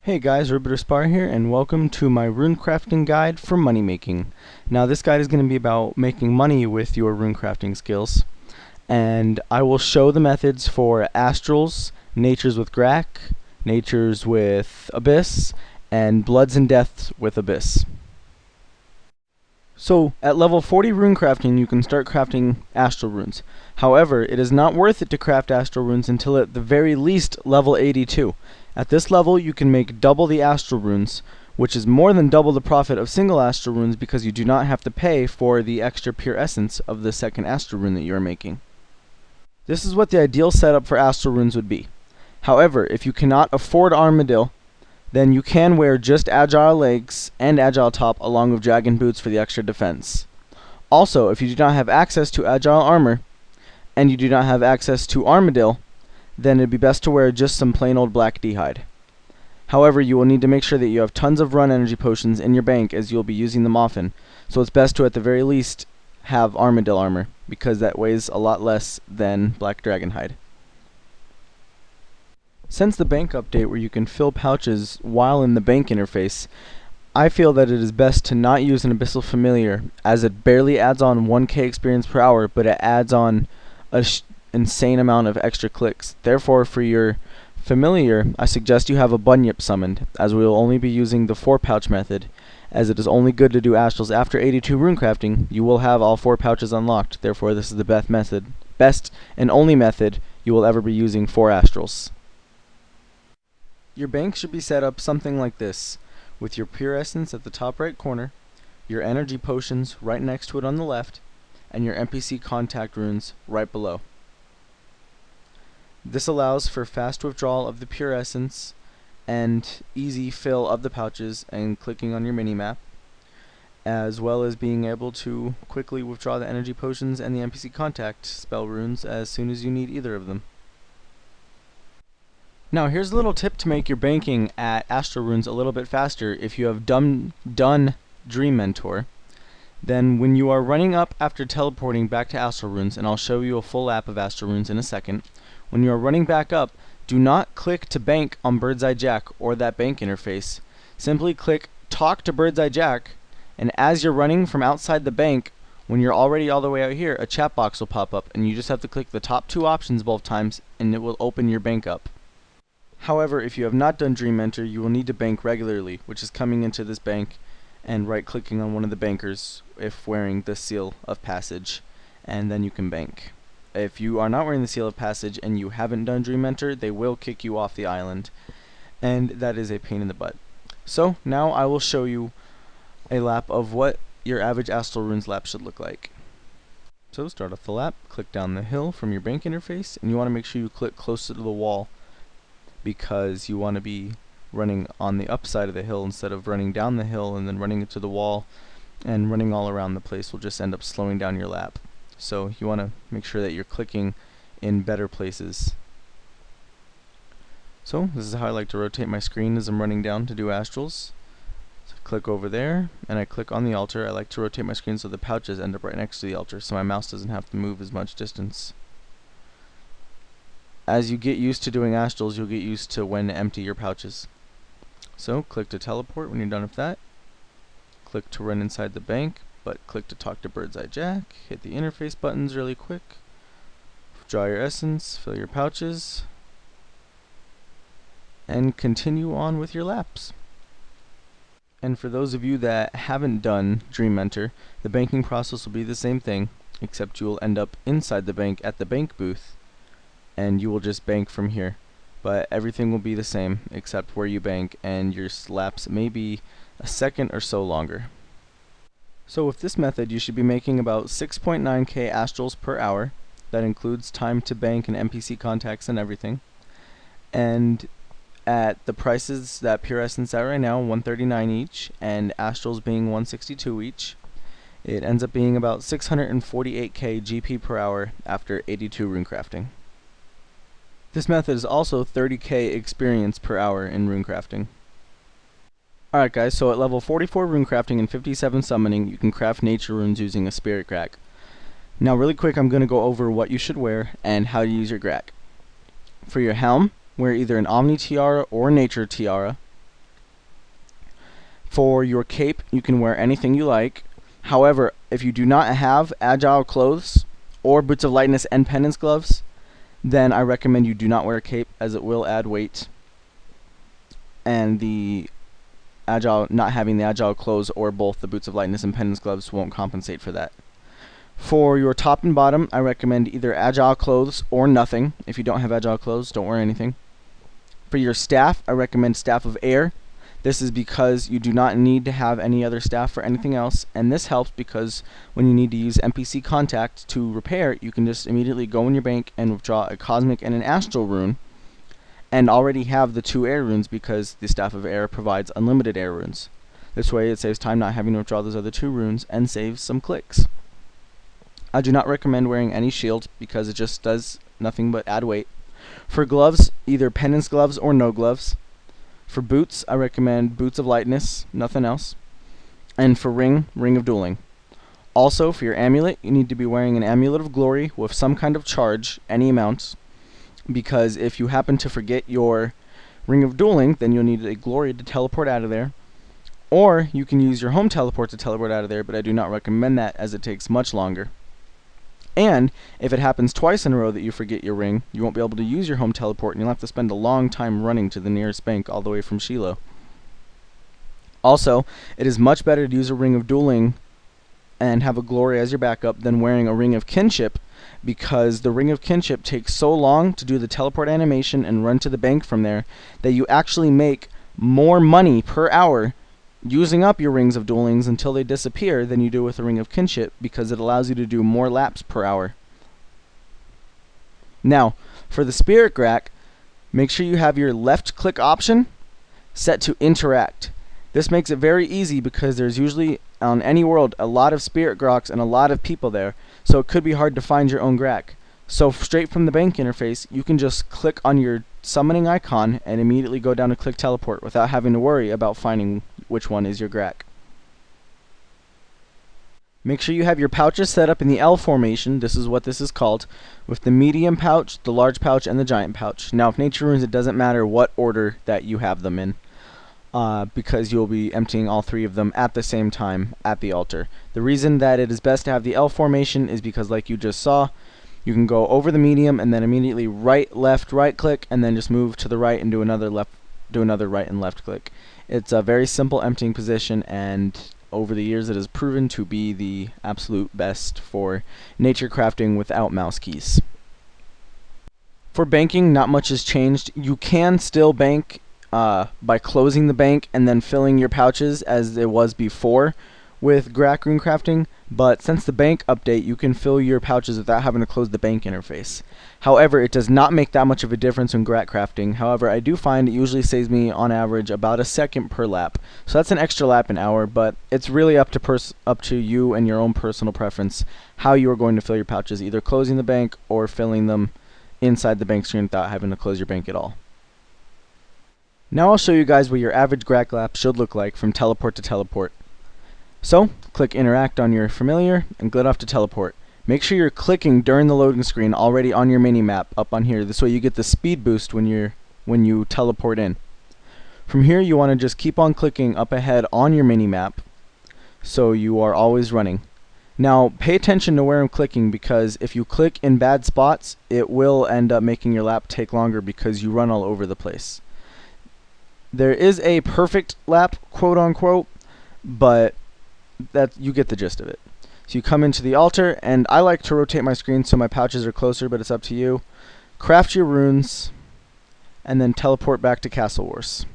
Hey guys, aribiterspar here, and welcome to my runecrafting guide for money making. Now this guide is going to be about making money with your runecrafting skills, and I will show the methods for Astrals, Natures with Graahk, Natures with Abyss, and Bloods and Deaths with Abyss. So at level 40 runecrafting you can start crafting astral runes. However, it is not worth it to craft astral runes until at the very least level 82. At this level you can make double the astral runes, which is more than double the profit of single astral runes because you do not have to pay for the extra pure essence of the second astral rune that you are making. This is what the ideal setup for astral runes would be. However, if you cannot afford armadillo, then you can wear just agile legs and agile top along with dragon boots for the extra defense. Also, if you do not have access to agile armor and you do not have access to armadillo, then it'd be best to wear just some plain old black d'hide. However, you will need to make sure that you have tons of run energy potions in your bank as you'll be using them often, so it's best to at the very least have armadillo armor because that weighs a lot less than black dragon hide. Since the bank update where you can fill pouches while in the bank interface, I feel that it is best to not use an Abyssal Familiar as it barely adds on 1k experience per hour, but it adds on an insane amount of extra clicks. Therefore, for your Familiar, I suggest you have a Bunyip summoned, as we will only be using the 4 pouch method, as it is only good to do Astrals after 82 runecrafting. You will have all 4 pouches unlocked, therefore this is the best and only method you will ever be using for Astrals. Your bank should be set up something like this, with your pure essence at the top right corner, your energy potions right next to it on the left, and your NPC contact runes right below. This allows for fast withdrawal of the pure essence and easy fill of the pouches and clicking on your minimap, as well as being able to quickly withdraw the energy potions and the NPC contact spell runes as soon as you need either of them. Now here's a little tip to make your banking at Astral Runes a little bit faster. If you have done Dream Mentor, then when you are running up after teleporting back to Astral Runes, and I'll show you a full lap of Astral Runes in a second, when you are running back up, do not click to bank on Birdseye Jack or that bank interface. Simply click Talk to Birdseye Jack, and as you're running from outside the bank, when you're already all the way out here, a chat box will pop up, and you just have to click the top 2 options both times, and it will open your bank up. However, if you have not done Dream Mentor, you will need to bank regularly, which is coming into this bank and right-clicking on one of the bankers if wearing the Seal of Passage, and then you can bank. If you are not wearing the Seal of Passage and you haven't done Dream Mentor, they will kick you off the island, and that is a pain in the butt. So, now I will show you a lap of what your average Astral Runes lap should look like. So, start off the lap, click down the hill from your bank interface, and you want to make sure you click closer to the wall, because you want to be running on the upside of the hill instead of running down the hill and then running into the wall, and running all around the place will just end up slowing down your lap. So you want to make sure that you're clicking in better places. So this is how I like to rotate my screen as I'm running down to do Astrals. So I click over there and I click on the altar. I like to rotate my screen so the pouches end up right next to the altar so my mouse doesn't have to move as much distance. As you get used to doing Astrals, you'll get used to when to empty your pouches. So click to teleport when you're done with that. Click to run inside the bank, but click to talk to Birdseye Jack. Hit the interface buttons really quick. Draw your essence, fill your pouches, and continue on with your laps. And for those of you that haven't done Dream Mentor, the banking process will be the same thing, except you will end up inside the bank at the bank booth, and you will just bank from here. But everything will be the same except where you bank, and your laps may be a second or so longer. So with this method you should be making about 6.9k Astrals per hour. That includes time to bank and NPC contacts and everything. And at the prices that Pure Essence at right now, 139 each, and Astrals being 162 each, it ends up being about 648k GP per hour after 82 runecrafting. This method is also 30k experience per hour in runecrafting. Alright guys, so at level 44 runecrafting and 57 summoning, you can craft nature runes using a spirit Graahk. Now really quick, I'm going to go over what you should wear and how to use your Graahk. For your helm, wear either an Omni Tiara or Nature Tiara. For your cape, you can wear anything you like. However, if you do not have agile clothes or boots of lightness and penance gloves, then I recommend you do not wear a cape, as it will add weight. And not having the agile clothes or both the boots of lightness and penance gloves won't compensate for that. For your top and bottom, I recommend either agile clothes or nothing. If you don't have agile clothes, don't wear anything. For your staff, I recommend Staff of Air. This is because you do not need to have any other staff for anything else, and this helps because when you need to use NPC contact to repair, you can just immediately go in your bank and withdraw a cosmic and an astral rune, and already have the 2 air runes because the Staff of Air provides unlimited air runes. This way it saves time not having to withdraw those other 2 runes and saves some clicks. I do not recommend wearing any shield because it just does nothing but add weight. For gloves, either penance gloves or no gloves. For boots, I recommend boots of lightness, nothing else. And for ring of dueling. Also, for your amulet, you need to be wearing an amulet of glory with some kind of charge, any amount, because if you happen to forget your ring of dueling, then you'll need a glory to teleport out of there. Or you can use your home teleport to teleport out of there, but I do not recommend that as it takes much longer. And if it happens twice in a row that you forget your ring, you won't be able to use your home teleport, and you'll have to spend a long time running to the nearest bank all the way from Shiloh. Also, it is much better to use a ring of dueling and have a glory as your backup than wearing a ring of kinship, because the ring of kinship takes so long to do the teleport animation and run to the bank from there that you actually make more money per hour using up your rings of duelings until they disappear than you do with a ring of kinship, because it allows you to do more laps per hour. Now, for the spirit Graahk, make sure you have your left click option set to interact. This makes it very easy because there's usually on any world a lot of spirit Graahks and a lot of people there, so it could be hard to find your own Graahk. So straight from the bank interface, you can just click on your summoning icon and immediately go down to click teleport without having to worry about finding which one is your Graahk. Make sure you have your pouches set up in the L formation, this is what this is called, with the medium pouch, the large pouch, and the giant pouch. Now, if nature runes, it doesn't matter what order that you have them in, because you'll be emptying all 3 of them at the same time at the altar. The reason that it is best to have the L formation is because, like you just saw, you can go over the medium and then immediately right, left, right click, and then just move to the right and do another right and left click. It's a very simple emptying position, and over the years it has proven to be the absolute best for nature crafting without mouse keys. For banking, not much has changed. You can still bank by closing the bank and then filling your pouches as it was before with Graahk Runecrafting, but since the bank update, you can fill your pouches without having to close the bank interface. However, it does not make that much of a difference when Graahk crafting. However, I do find it usually saves me on average about a second per lap. So that's an extra lap an hour, but it's really up to you and your own personal preference how you are going to fill your pouches, either closing the bank or filling them inside the bank screen without having to close your bank at all. Now I'll show you guys what your average Graahk lap should look like from teleport to teleport. So, click Interact on your familiar and glide off to teleport. Make sure you're clicking during the loading screen already on your mini-map up on here. This way you get the speed boost when you teleport in. From here you want to just keep on clicking up ahead on your mini-map so you are always running. Now pay attention to where I'm clicking, because if you click in bad spots, it will end up making your lap take longer because you run all over the place. There is a perfect lap, quote unquote, but that you get the gist of it. So you come into the altar, and I like to rotate my screen so my pouches are closer, but it's up to you. Craft your runes, and then teleport back to Castle Wars.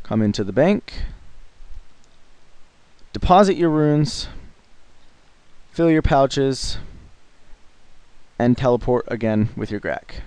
Come into the bank, deposit your runes, fill your pouches, and teleport again with your Graahk.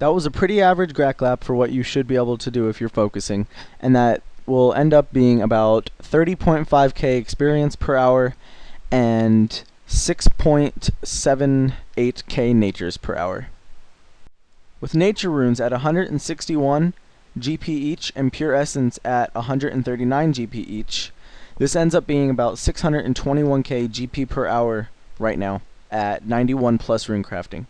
That was a pretty average Graahk lap for what you should be able to do if you're focusing, and that will end up being about 30.5k experience per hour and 6.78k natures per hour. With nature runes at 161 GP each and pure essence at 139 GP each, this ends up being about 621k GP per hour right now at 91 plus runecrafting.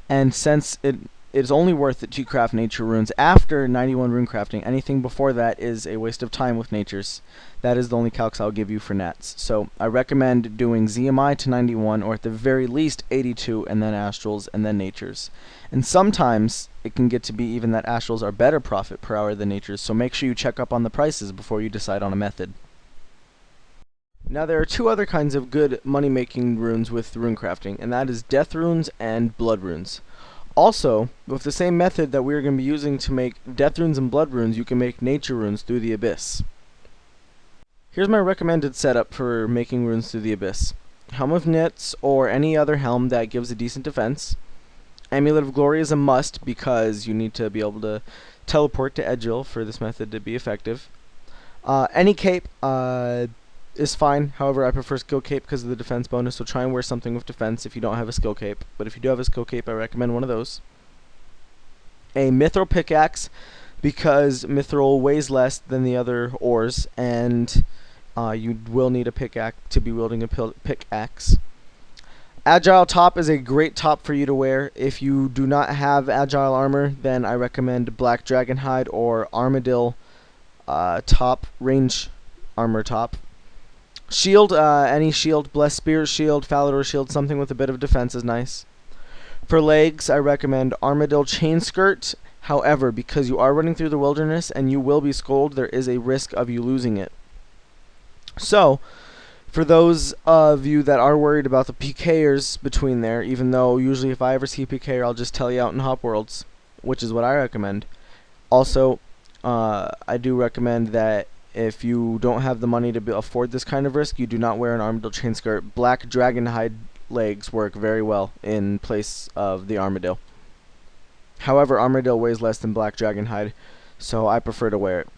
And since it it's only worth it to craft nature runes after 91 rune crafting. Anything before that is a waste of time with natures. That is the only calcs I'll give you for nats. So I recommend doing ZMI to 91, or at the very least 82, and then astrals, and then natures. And sometimes it can get to be even that astrals are better profit per hour than natures, so make sure you check up on the prices before you decide on a method. Now there are two other kinds of good money-making runes with rune crafting, and that is death runes and blood runes. Also, with the same method that we're going to be using to make death runes and blood runes, you can make nature runes through the Abyss. Here's my recommended setup for making runes through the Abyss. Helm of Nits or any other helm that gives a decent defense. Amulet of Glory is a must because you need to be able to teleport to Edgil for this method to be effective. Any cape is fine, however I prefer skill cape because of the defense bonus, so try and wear something with defense if you don't have a skill cape, but if you do have a skill cape I recommend one of those. A mithril pickaxe because mithril weighs less than the other ores, and you will need a pickaxe to be wielding a pickaxe. Agile top is a great top for you to wear. If you do not have agile armor, then I recommend black dragon hide or armadillo top, range armor top. Shield, any shield, blessed spirit shield, Falador shield, something with a bit of defense is nice. For legs, I recommend armadillo chain skirt. However, because you are running through the wilderness and you will be scolded, there is a risk of you losing it. So, for those of you that are worried about the PKers between there, even though usually if I ever see a PKer, I'll just tell you out in Hop Worlds, which is what I recommend. Also, I do recommend that if you don't have the money to afford this kind of risk, you do not wear an armadillo chain skirt. Black dragon hide legs work very well in place of the armadillo. However, armadillo weighs less than black dragon hide, so I prefer to wear it.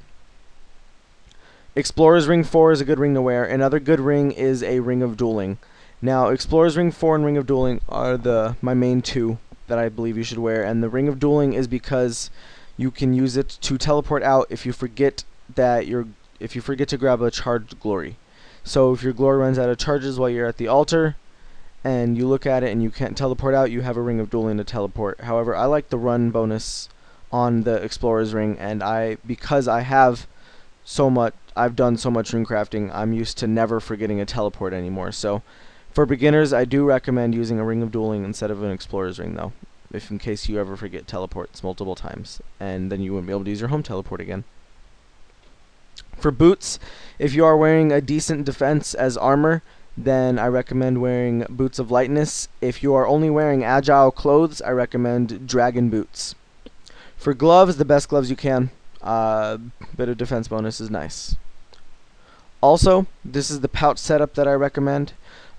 Explorer's Ring 4 is a good ring to wear. Another good ring is a Ring of Dueling. Now, Explorer's Ring 4 and Ring of Dueling are my main two that I believe you should wear, and the Ring of Dueling is because you can use it to teleport out if you forget to grab a charged glory. So if your glory runs out of charges while you're at the altar and you look at it and you can't teleport out, you have a Ring of Dueling to teleport. However, I like the run bonus on the Explorer's Ring, and because I've done so much rune crafting, I'm used to never forgetting a teleport anymore. So for beginners, I do recommend using a Ring of Dueling instead of an Explorer's Ring, though, if in case you ever forget teleports multiple times, and then you wouldn't be able to use your home teleport again. For boots, if you are wearing a decent defense as armor, then I recommend wearing Boots of Lightness. If you are only wearing agile clothes, I recommend Dragon Boots. For gloves, the best gloves you can. Bit of defense bonus is nice. Also, this is the pouch setup that I recommend.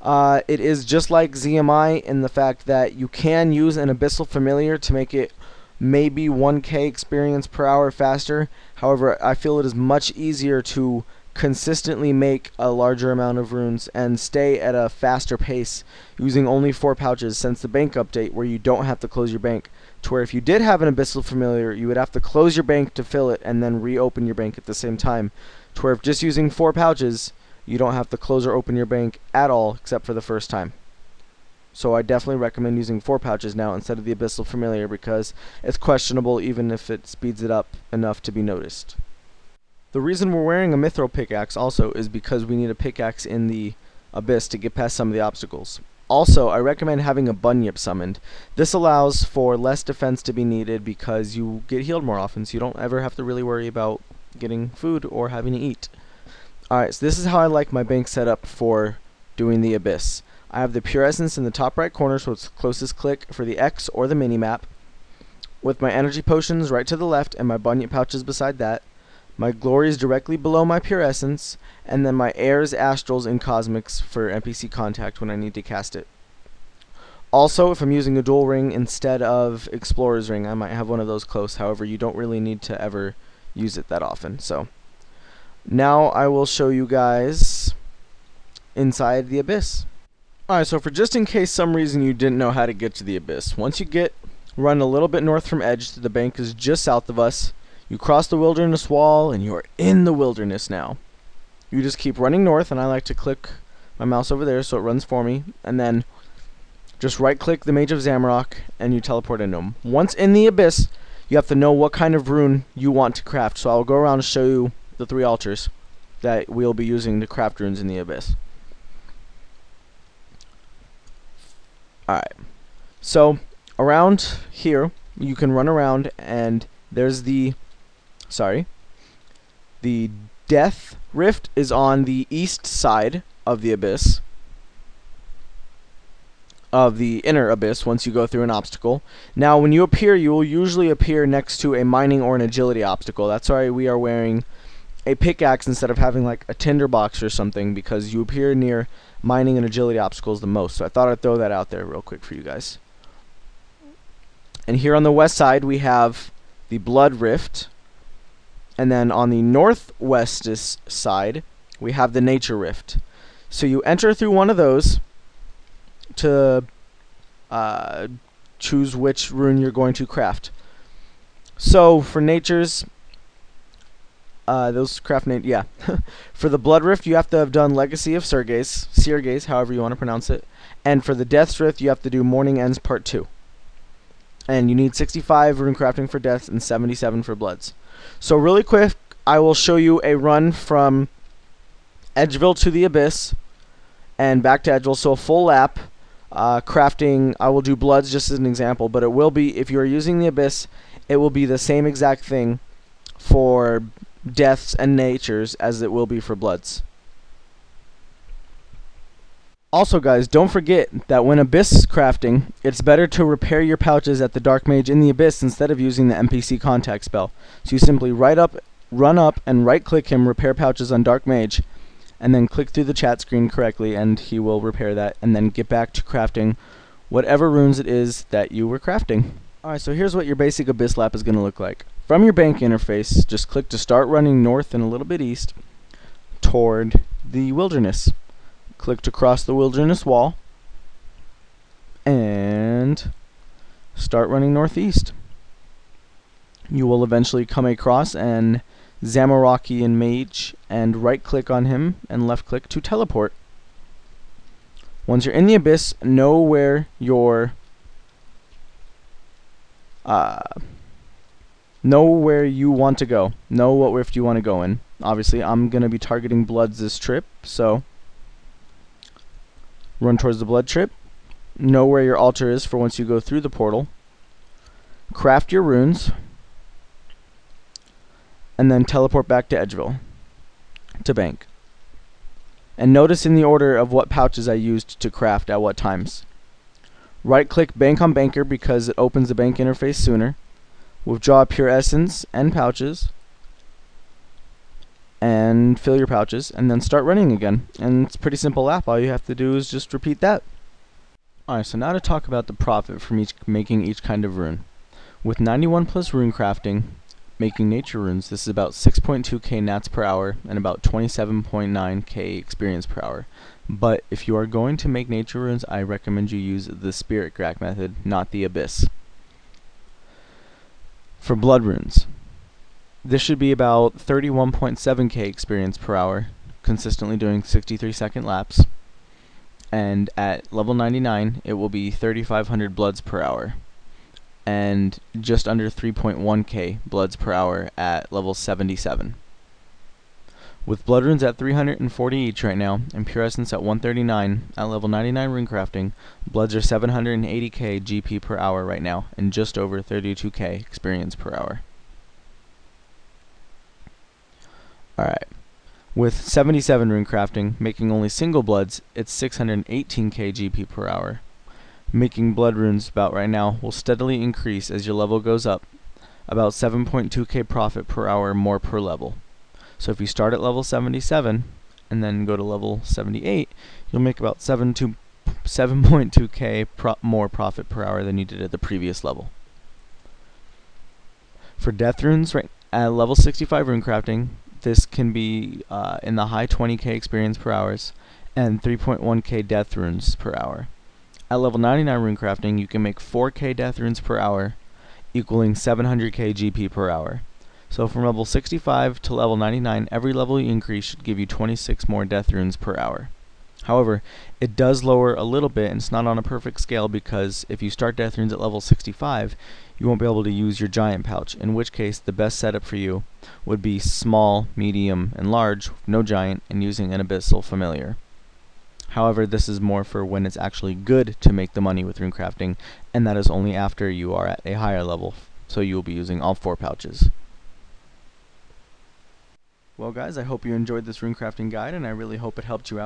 It is just like ZMI in the fact that you can use an Abyssal Familiar to make it maybe 1k experience per hour faster. However, I feel it is much easier to consistently make a larger amount of runes and stay at a faster pace using only 4 pouches since the bank update, where you don't have to close your bank, to where if you did have an Abyssal Familiar, you would have to close your bank to fill it and then reopen your bank at the same time, to where if just using 4 pouches, you don't have to close or open your bank at all except for the first time. So I definitely recommend using 4 pouches now instead of the Abyssal Familiar, because it's questionable even if it speeds it up enough to be noticed. The reason we're wearing a mithril pickaxe also is because we need a pickaxe in the Abyss to get past some of the obstacles. Also, I recommend having a bunyip summoned. This allows for less defense to be needed because you get healed more often, so you don't ever have to really worry about getting food or having to eat. Alright, so this is how I like my bank setup for doing the Abyss. I have the Pure Essence in the top right corner, so it's closest click for the X or the mini-map, with my energy potions right to the left and my bunyip pouches beside that. My glory is directly below my Pure Essence, and then my airs, astrals, and cosmics for NPC contact when I need to cast it. Also, if I'm using a dual ring instead of Explorer's Ring, I might have one of those close. However, you don't really need to ever use it that often. So now I will show you guys inside the Abyss. Alright, so for just in case some reason you didn't know how to get to the Abyss, once you run a little bit north from Edge, the bank is just south of us. You cross the wilderness wall, and you are in the wilderness now. You just keep running north, and I like to click my mouse over there so it runs for me. And then just right click the Mage of Zamorak and you teleport into him. Once in the Abyss, you have to know what kind of rune you want to craft. So I'll go around and show you the 3 altars that we'll be using to craft runes in the Abyss. Alright, so around here you can run around, and there's the Death Rift is on the east side of the Abyss, of the inner Abyss, once you go through an obstacle. Now when you appear, you will usually appear next to a mining or an agility obstacle. That's why we are wearing a pickaxe instead of having like a tinderbox or something, because you appear near mining and agility obstacles the most. So I thought I'd throw that out there real quick for you guys. And here on the west side we have the Blood Rift, and then on the northwest side we have the Nature Rift. So you enter through one of those to choose which rune you're going to craft. So for Nature's, those craft name, yeah. For the Blood Rift, you have to have done Legacy of Sergase, however you want to pronounce it. And for the Death's Rift, you have to do Morning Ends Part 2. And you need 65 Runecrafting for Deaths and 77 for Bloods. So really quick, I will show you a run from Edgeville to the Abyss and back to Edgeville. So a full lap, crafting. I will do Bloods just as an example, but it will be, if you are using the Abyss, it will be the same exact thing for Deaths and Natures as it will be for Bloods. Also guys, don't forget that when Abyss crafting, it's better to repair your pouches at the Dark Mage in the Abyss instead of using the NPC contact spell. So you simply run up and right click him, repair pouches on Dark Mage, and then click through the chat screen correctly and he will repair that, and then get back to crafting whatever runes it is that you were crafting. Alright, so here's what your basic Abyss lap is going to look like. From your bank interface, just click to start running north and a little bit east toward the wilderness. Click to cross the wilderness wall and start running northeast. You will eventually come across an Zamorakian mage and right click on him and left click to teleport. Once you're in the Abyss, know where your know where you want to go. Know what rift you want to go in. Obviously, I'm going to be targeting Bloods this trip, so run towards the Blood trip. Know where your altar is for once you go through the portal. Craft your runes. And then teleport back to Edgeville to bank. And notice in the order of what pouches I used to craft at what times. Right click Bank on Banker because it opens the bank interface sooner. Withdraw Pure Essence and pouches. And fill your pouches, and then start running again. And it's a pretty simple lap. All you have to do is just repeat that. Alright, so now to talk about the profit from making each kind of rune. With 91 plus Runecrafting, making nature runes, this is about 6.2k nats per hour and about 27.9k experience per hour. But if you are going to make nature runes, I recommend you use the Spirit Graahk method, not the Abyss. For blood runes, this should be about 31.7k experience per hour, consistently doing 63-second laps. And at level 99, it will be 3,500 bloods per hour. And just under 3.1k bloods per hour at level 77. With blood runes at 340 each right now, and pure essence at 139 at level 99 runecrafting, bloods are 780k GP per hour right now, and just over 32k experience per hour. Alright, with 77 runecrafting, making only single bloods, it's 618k GP per hour. Making blood runes about right now will steadily increase as your level goes up, about 7.2k profit per hour more per level. So if you start at level 77 and then go to level 78, you'll make about 7.2k more profit per hour than you did at the previous level. For death runes, right at level 65 runecrafting, this can be in the high 20k experience per hours and 3.1k death runes per hour. At level 99 runecrafting, you can make 4k death runes per hour, equaling 700k GP per hour. So from level 65 to level 99, every level you increase should give you 26 more death runes per hour. However, it does lower a little bit, and it's not on a perfect scale, because if you start death runes at level 65, you won't be able to use your giant pouch, in which case the best setup for you would be small, medium, and large, no giant, and using an abyssal familiar. However, this is more for when it's actually good to make the money with runecrafting, and that is only after you are at a higher level, so you will be using all 4 pouches. Well guys, I hope you enjoyed this runecrafting guide, and I really hope it helped you out.